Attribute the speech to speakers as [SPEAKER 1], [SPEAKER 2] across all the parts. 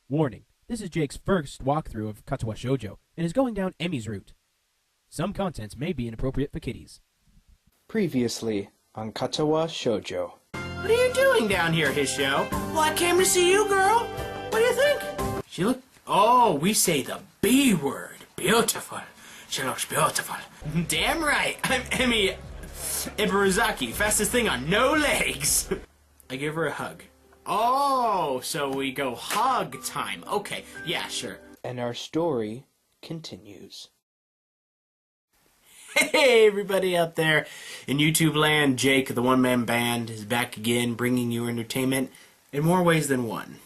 [SPEAKER 1] Warning, this is Jake's first walkthrough of Katawa Shoujo and is going down Emmy's route. Some contents may be inappropriate for kiddies.
[SPEAKER 2] Previously on Katawa Shoujo.
[SPEAKER 3] What are you doing down here, Hishio? Well, I came to see you, girl. What do you think? She look... Oh, we say the B word. Beautiful. She looks beautiful. Damn right. I'm Emmy Ibaruzaki, fastest thing on no legs. I give her a hug. Oh, so we go hug time. Okay, yeah, sure.
[SPEAKER 2] And our story continues.
[SPEAKER 3] Hey, everybody out there in YouTube land, Jake, the one-man band, is back again, bringing you entertainment in more ways than one.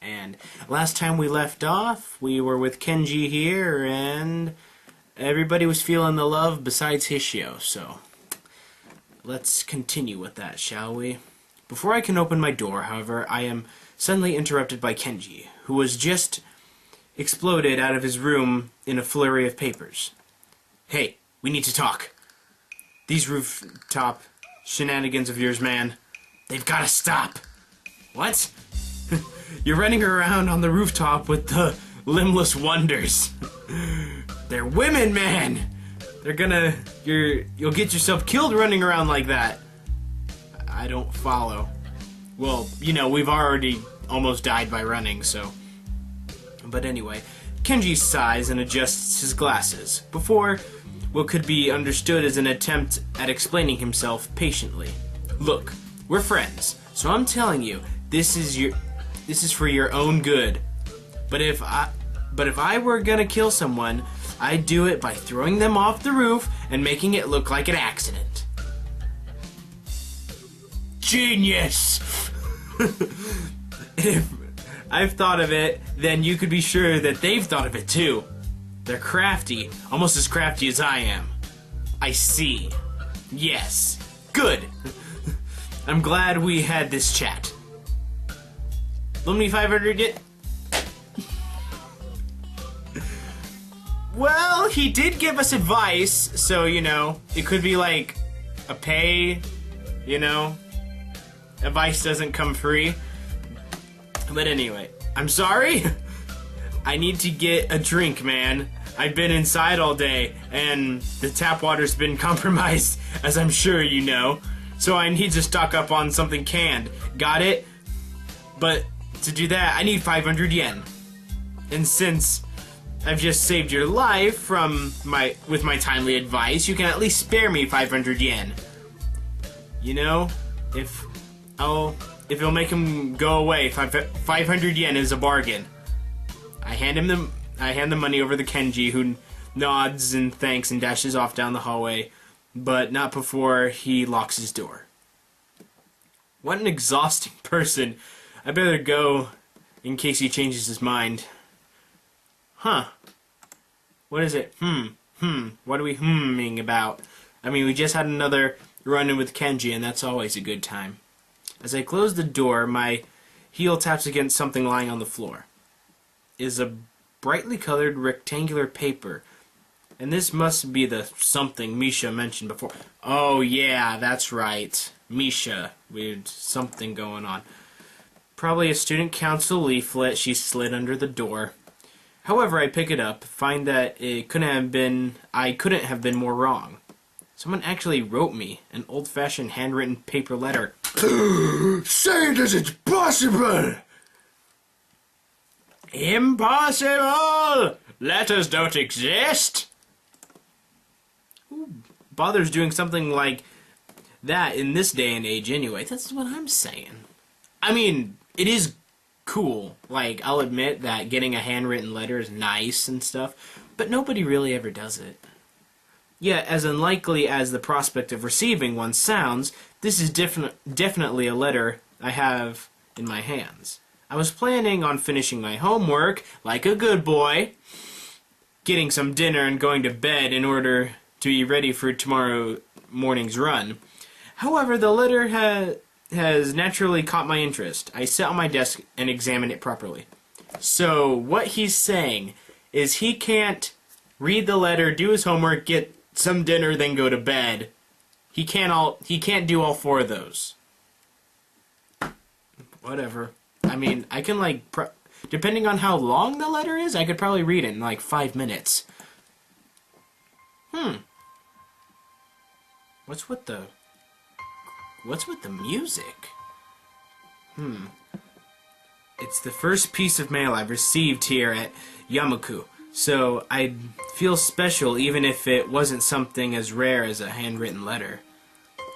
[SPEAKER 3] And last time we left off, we were with Kenji here, and everybody was feeling the love besides Hishio, so let's continue with that, shall we? Before I can open my door, however, I am suddenly interrupted by Kenji, who was just exploded out of his room in a flurry of papers. Hey, we need to talk. These rooftop shenanigans of yours, man, they've got to stop. What? You're running around on the rooftop with the limbless wonders. They're women, man. They're gonna... You'll get yourself killed running around like that. I don't follow. Well, you know, we've already almost died by running, so... But anyway, Kenji sighs and adjusts his glasses before what could be understood as an attempt at explaining himself patiently. Look, we're friends, so I'm telling you, this is for your own good. But if I were gonna kill someone, I'd do it by throwing them off the roof and making it look like an accident. Genius! If I've thought of it, then you could be sure that they've thought of it too. They're crafty, almost as crafty as I am. I see. Yes. Good. I'm glad we had this chat. Loan me 500 yet? Well, he did give us advice, so, you know, it could be like a pay, you know? Advice doesn't come free. But anyway, I'm sorry. I need to get a drink, man. I've been inside all day, and the tap water's been compromised, as I'm sure you know. So I need to stock up on something canned. Got it? But to do that, I need 500 yen. And since I've just saved your life with my timely advice, you can at least spare me 500 yen. You know, if it'll make him go away, 500 yen is a bargain. I hand the money over to Kenji, who nods and thanks and dashes off down the hallway, but not before he locks his door. What an exhausting person. I better go in case he changes his mind. Huh. What is it? What are we hmming about? I mean, we just had another run-in with Kenji, and that's always a good time. As I close the door, my heel taps against something lying on the floor. It is a brightly colored rectangular paper, and this must be the something Misha mentioned before. Oh yeah, that's right. Misha. Weird something going on. Probably a student council leaflet she slid under the door. However, I pick it up, find that I couldn't have been more wrong. Someone actually wrote me an old-fashioned handwritten paper letter.
[SPEAKER 4] Say that it's possible!
[SPEAKER 3] Impossible! Letters don't exist! Who bothers doing something like that in this day and age anyway? That's what I'm saying. I mean, it is cool. Like, I'll admit that getting a handwritten letter is nice and stuff, but nobody really ever does it. Yet, as unlikely as the prospect of receiving one sounds, this is definitely a letter I have in my hands. I was planning on finishing my homework, like a good boy, getting some dinner and going to bed in order to be ready for tomorrow morning's run. However, the letter has naturally caught my interest. I sit on my desk and examine it properly. So, what he's saying is he can't read the letter, do his homework, get some dinner, then go to bed. He can't do all four of those. Whatever. I mean, I can like Depending on how long the letter is, I could probably read it in like 5 minutes. What's with the music? It's the first piece of mail I've received here at Yamaku, so I'd feel special even if it wasn't something as rare as a handwritten letter.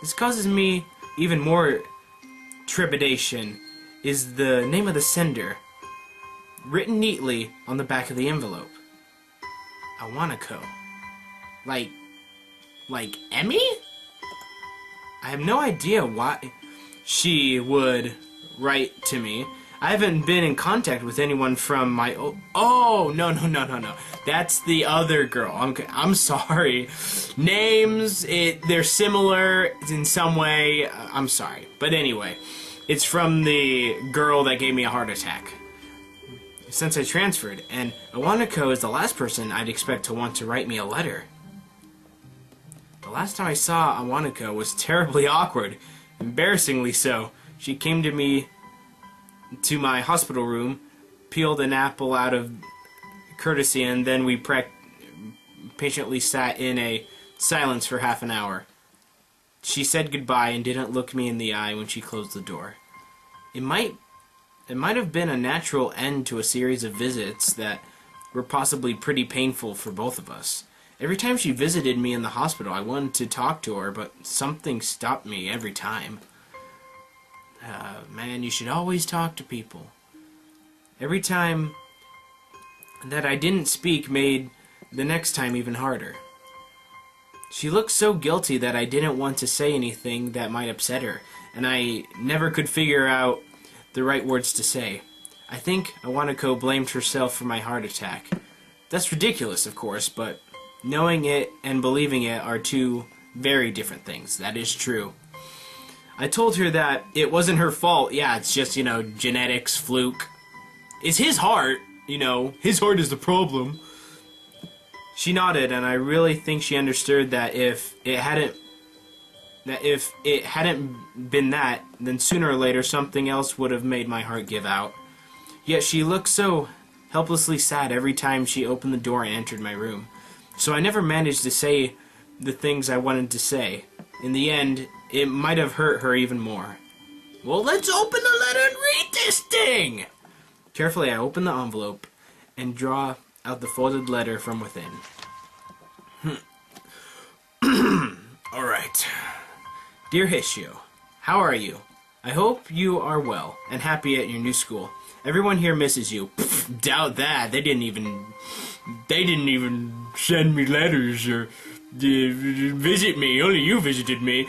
[SPEAKER 3] This causes me even more trepidation is the name of the sender, written neatly on the back of the envelope. Awanako. Like Emmy? I have no idea why she would write to me. I haven't been in contact with anyone from my... Oh, no. That's the other girl. I'm sorry. Names, they're similar in some way. I'm sorry. But anyway, it's from the girl that gave me a heart attack since I transferred. And Awanako is the last person I'd expect to want to write me a letter. The last time I saw Awanako was terribly awkward. Embarrassingly so. She came to my hospital room, peeled an apple out of courtesy, and then we patiently sat in a silence for half an hour. She said goodbye and didn't look me in the eye when she closed the door. It might have been a natural end to a series of visits that were possibly pretty painful for both of us. Every time she visited me in the hospital, I wanted to talk to her, but something stopped me every time. Man, you should always talk to people. Every time that I didn't speak made the next time even harder. She looked so guilty that I didn't want to say anything that might upset her, and I never could figure out the right words to say. I think Awanako blamed herself for my heart attack. That's ridiculous, of course, but knowing it and believing it are two very different things. That is true. I told her that it wasn't her fault. Yeah, it's just, genetics, fluke. It's his heart, his heart is the problem. She nodded, and I really think she understood that if it hadn't been that, then sooner or later something else would have made my heart give out. Yet she looked so helplessly sad every time she opened the door and entered my room. So I never managed to say the things I wanted to say. In the end, it might have hurt her even more. Well, let's open the letter and read this thing! Carefully, I opened the envelope and draw out the folded letter from within. Alright. Dear Hishio, how are you? I hope you are well and happy at your new school. Everyone here misses you. Pfft, doubt that. They didn't even send me letters or visit me. Only you visited me.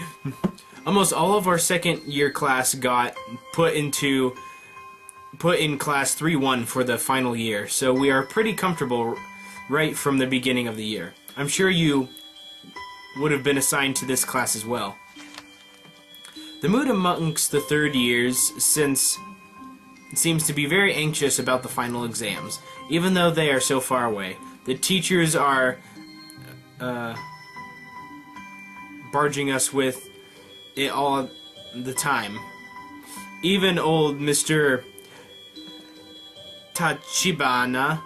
[SPEAKER 3] Almost all of our second year class got put in class 3-1 for the final year, so we are pretty comfortable right from the beginning of the year. I'm sure you would have been assigned to this class as well. The mood amongst the third years seems to be very anxious about the final exams, even though they are so far away. The teachers are barging us with it all the time. Even old Mr. Tachibana,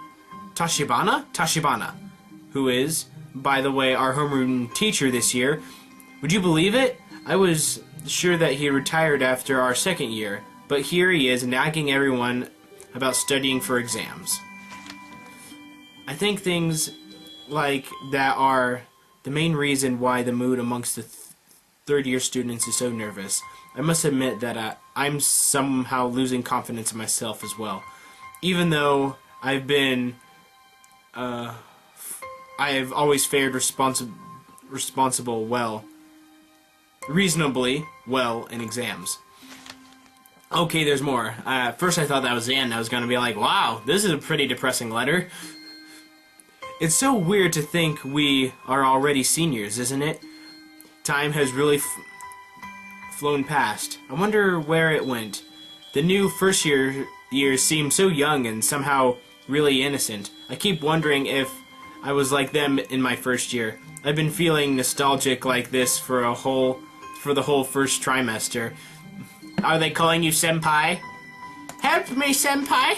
[SPEAKER 3] who is, by the way, our homeroom teacher this year. Would you believe it? I was sure that he retired after our second year, but here he is nagging everyone about studying for exams. I think things like that are the main reason why the mood amongst the third-year students is so nervous. I must admit that I'm somehow losing confidence in myself as well. Even though I've been, I have always fared reasonably well in exams. Okay, there's more. First I thought that was the end. I was going to be like, wow, this is a pretty depressing letter. It's so weird to think we are already seniors, isn't it? Time has really flown past. I wonder where it went. The new first years seem so young and somehow really innocent. I keep wondering if I was like them in my first year. I've been feeling nostalgic like this for the whole first trimester. Are they calling you senpai? Help me, senpai!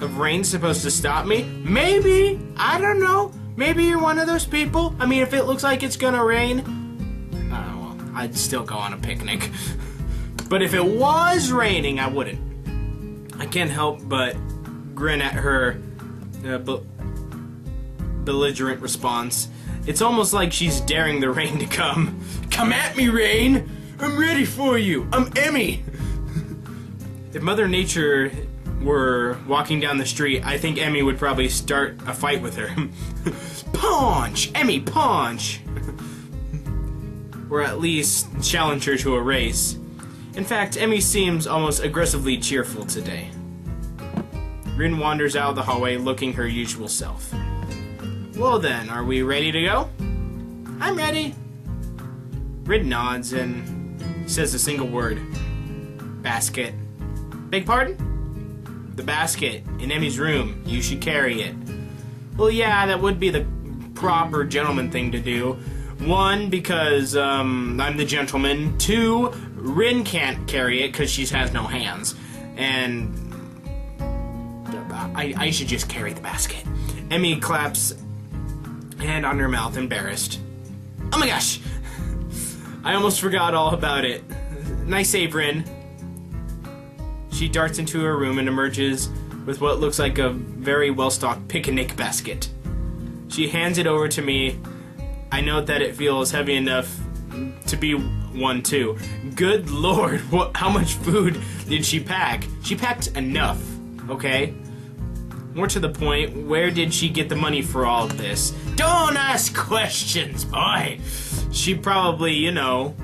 [SPEAKER 3] of rain supposed to stop me? Maybe. I don't know. Maybe you're one of those people. I mean, if it looks like it's gonna rain, well, I'd still go on a picnic. But if it was raining, I wouldn't. I can't help but grin at her belligerent response. It's almost like she's daring the rain to come. Come at me, rain! I'm ready for you! I'm Emmy! If Mother Nature were walking down the street, I think Emmy would probably start a fight with her. Punch! Emmy, punch! Or at least challenge her to a race. In fact, Emmy seems almost aggressively cheerful today. Rin wanders out of the hallway looking her usual self. Well then, are we ready to go? I'm ready. Rin nods and says a single word. Basket. Beg pardon? The basket in Emmy's room. You should carry it. Well, yeah, that would be the proper gentleman thing to do. 1, because I'm the gentleman. 2, Rin can't carry it because she has no hands. And I should just carry the basket. Emmy claps hand on her mouth, embarrassed. Oh my gosh! I almost forgot all about it. Nice save, Rin. She darts into her room and emerges with what looks like a very well-stocked picnic basket. She hands it over to me. I note that it feels heavy enough to be one too. Good lord, how much food did she pack? She packed enough, okay? More to the point, where did she get the money for all of this? Don't ask questions, boy! She probably, you know,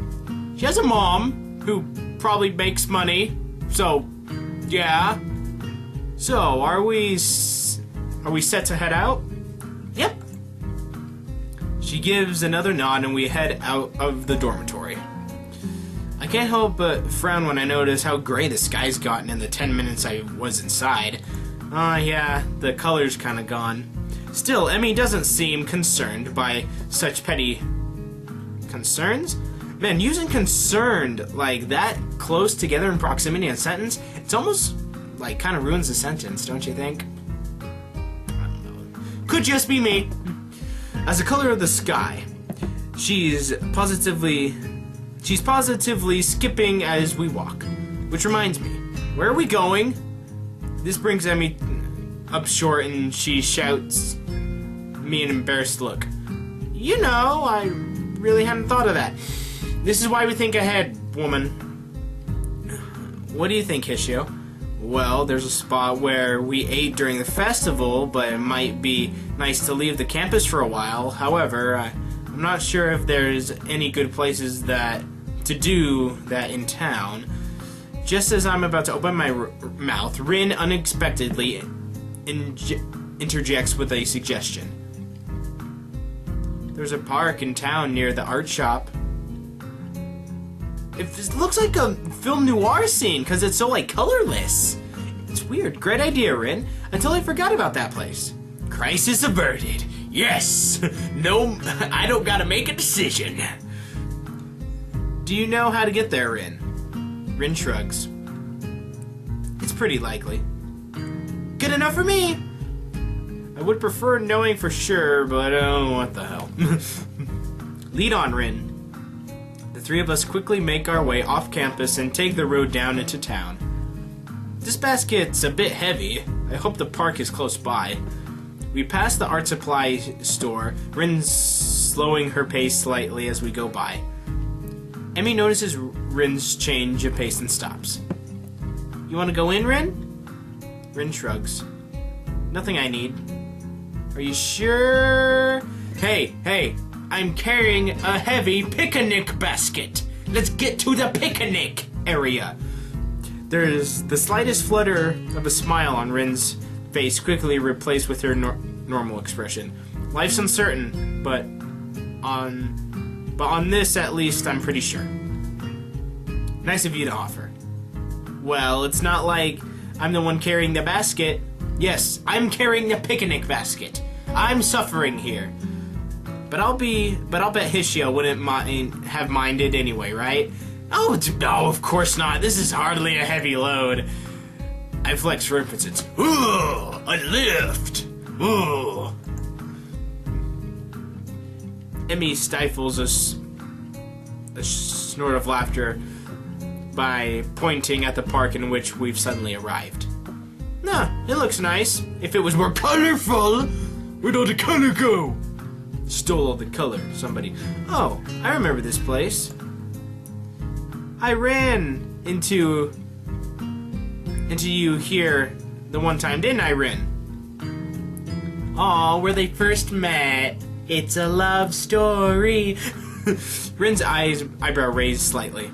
[SPEAKER 3] she has a mom who probably makes money, so, yeah. So, are we set to head out? Yep. She gives another nod and we head out of the dormitory. I can't help but frown when I notice how gray the sky's gotten in the 10 minutes I was inside. Yeah, the color's kinda gone. Still, Emmy doesn't seem concerned by such petty concerns. Man, using concerned like that close together in proximity in a sentence, it's almost like kind of ruins the sentence, don't you think? I don't know. Could just be me. As the color of the sky, she's positively skipping as we walk. Which reminds me, where are we going? This brings Emmy up short and she shouts me an embarrassed look. You know, I really hadn't thought of that. This is why we think ahead, woman. What do you think, Hishio? Well, there's a spot where we ate during the festival, but it might be nice to leave the campus for a while. However, I'm not sure if there's any good places to do that in town. Just as I'm about to open my mouth, Rin unexpectedly interjects with a suggestion. There's a park in town near the art shop. It looks like a film noir scene because it's so like colorless. It's weird. Great idea, Rin. Until I forgot about that place. Crisis averted. Yes. No, I don't gotta make a decision. Do you know how to get there, Rin? Rin shrugs. It's pretty likely. Good enough for me. I would prefer knowing for sure, but what the hell. Lead on, Rin. The three of us quickly make our way off campus and take the road down into town. This basket's a bit heavy. I hope the park is close by. We pass the art supply store, Rin slowing her pace slightly as we go by. Emmy notices Rin's change of pace and stops. You want to go in, Rin? Rin shrugs. Nothing I need. Are you sure? Hey, I'm carrying a heavy picnic basket. Let's get to the picnic area. There's the slightest flutter of a smile on Rin's face, quickly replaced with her normal expression. Life's uncertain, but on this at least I'm pretty sure. Nice of you to offer. Well, it's not like I'm the one carrying the basket. Yes, I'm carrying the picnic basket. I'm suffering here. But I'll bet Hishio wouldn't have minded anyway, right? Oh, no, of course not. This is hardly a heavy load. I flex for emphasis. Ooh, a lift! Ooh. Emmy stifles a snort of laughter by pointing at the park in which we've suddenly arrived. Nah, it looks nice. If it was more colorful,
[SPEAKER 4] Where'd all the color go?
[SPEAKER 3] stole all the color, somebody. Oh, I remember this place. I ran into you here the one time, didn't I, Rin? Aw, where they first met. It's a love story. Rin's eyebrow raised slightly.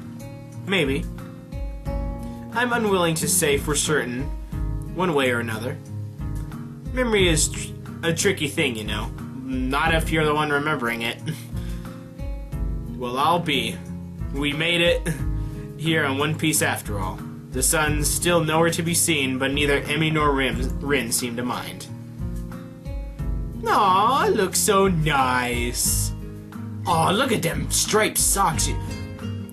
[SPEAKER 3] Maybe. I'm unwilling to say for certain, one way or another. Memory is a tricky thing, you know. Not if you're the one remembering it. Well, I'll be. We made it here on One Piece after all. The sun's still nowhere to be seen, but neither Emmy nor Rin seem to mind. Aw, it looks so nice. Aw, look at them striped socks.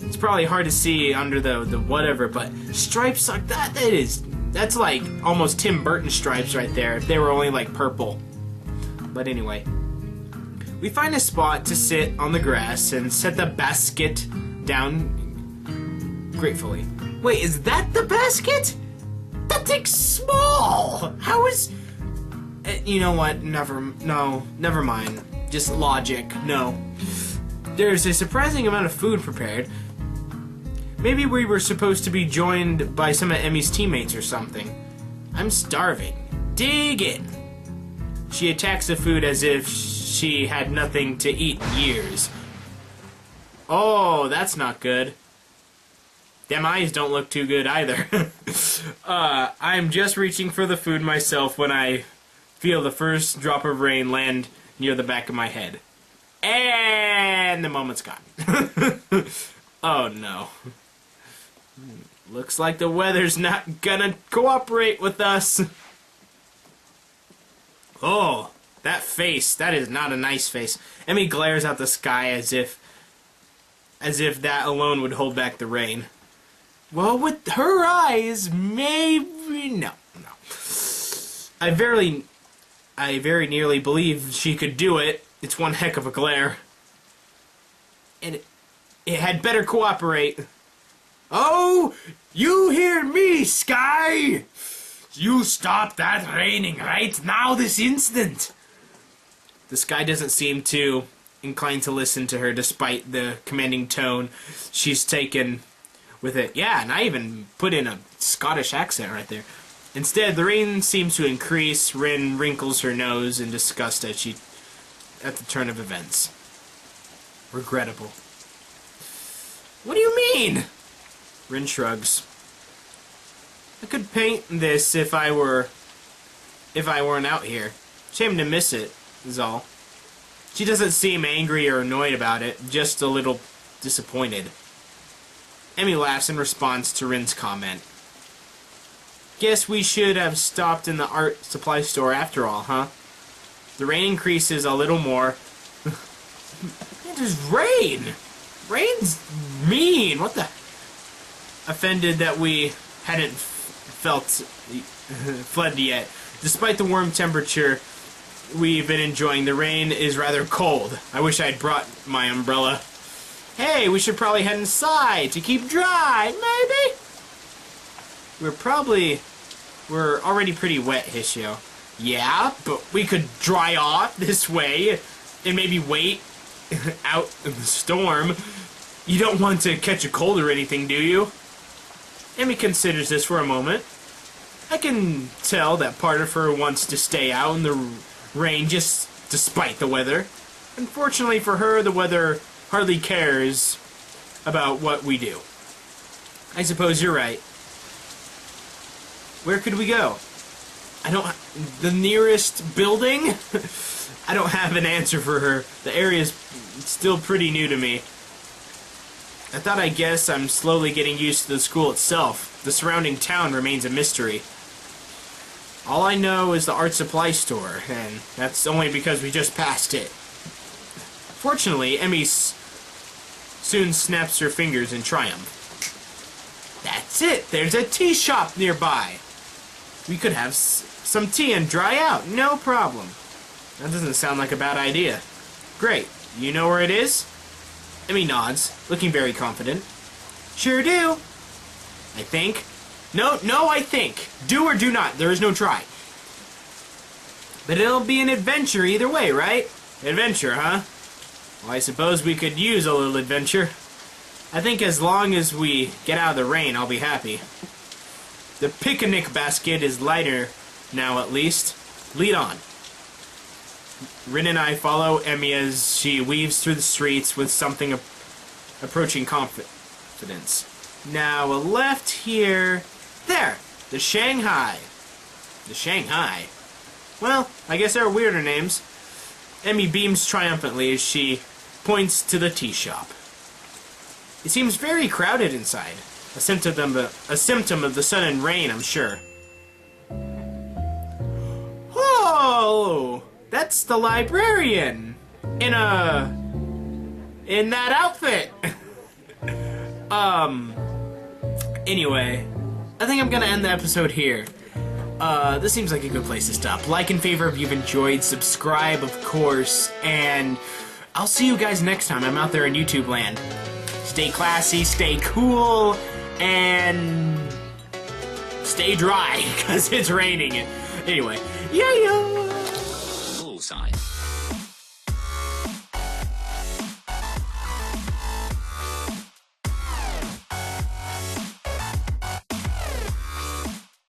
[SPEAKER 3] It's probably hard to see under the whatever, but striped sock, that's like almost Tim Burton stripes right there, if they were only like purple. But anyway. We find a spot to sit on the grass and set the basket down gratefully. Wait, is that the basket? That thing's small! How is... You know what? Never mind. Just logic. No. There's a surprising amount of food prepared. Maybe we were supposed to be joined by some of Emmy's teammates or something. I'm starving. Dig in. She attacks the food as if she had nothing to eat in years. Oh, that's not good. Them eyes don't look too good either. I'm just reaching for the food myself when I feel the first drop of rain land near the back of my head. And the moment's gone. Oh no. Looks like the weather's not gonna cooperate with us. Oh, that face. That is not a nice face. Emmy glares out the sky as if that alone would hold back the rain. Well, with her eyes, maybe... No. I very nearly believe she could do it. It's one heck of a glare. And it had better cooperate. Oh, you hear me, sky? You stop that raining right now, this instant. The sky doesn't seem too inclined to listen to her, despite the commanding tone she's taken with it. Yeah, and I even put in a Scottish accent right there. Instead, the rain seems to increase. Rin wrinkles her nose in disgust at the turn of events. Regrettable. What do you mean? Rin shrugs. I could paint this if I weren't out here. Shame to miss it, is all. She doesn't seem angry or annoyed about it, just a little disappointed. Emmy laughs in response to Rin's comment. Guess we should have stopped in the art supply store after all, huh? The rain increases a little more. It is rain! Rain's mean! What the... Offended that we hadn't fled yet. Despite the warm temperature we've been enjoying, the rain is rather cold. I wish I'd brought my umbrella. Hey, we should probably head inside to keep dry, maybe? We're already pretty wet, Hishio. Yeah, but we could dry off this way and maybe wait out in the storm. You don't want to catch a cold or anything, do you? Emmy considers this for a moment. I can tell that part of her wants to stay out in the rain just despite the weather. Unfortunately for her, the weather hardly cares about what we do. I suppose you're right. Where could we go? The nearest building? I don't have an answer for her. The area's still pretty new to me. I guess I'm slowly getting used to the school itself. The surrounding town remains a mystery. All I know is the art supply store, and that's only because we just passed it. Fortunately, Emmy soon snaps her fingers in triumph. That's it! There's a tea shop nearby! We could have some tea and dry out, no problem. That doesn't sound like a bad idea. Great. You know where it is? Emmy nods, looking very confident. Sure do. I think. No, I think. Do or do not. There is no try. But it'll be an adventure either way, right? Adventure, huh? Well, I suppose we could use a little adventure. I think as long as we get out of the rain, I'll be happy. The picnic basket is lighter now, at least. Lead on. Rin and I follow Emmy as she weaves through the streets with something approaching confidence. Now a left here. There! The Shanghai. The Shanghai? Well, I guess there are weirder names. Emmy beams triumphantly as she points to the tea shop. It seems very crowded inside. A symptom of the sun and rain, I'm sure. Oh! That's the librarian! In that outfit! Anyway, I think I'm gonna end the episode here. This seems like a good place to stop. Like and favor if you've enjoyed, subscribe of course, and I'll see you guys next time I'm out there in YouTube land. Stay classy, stay cool, and stay dry, because it's raining. Anyway, yeah.
[SPEAKER 5] Bullseye.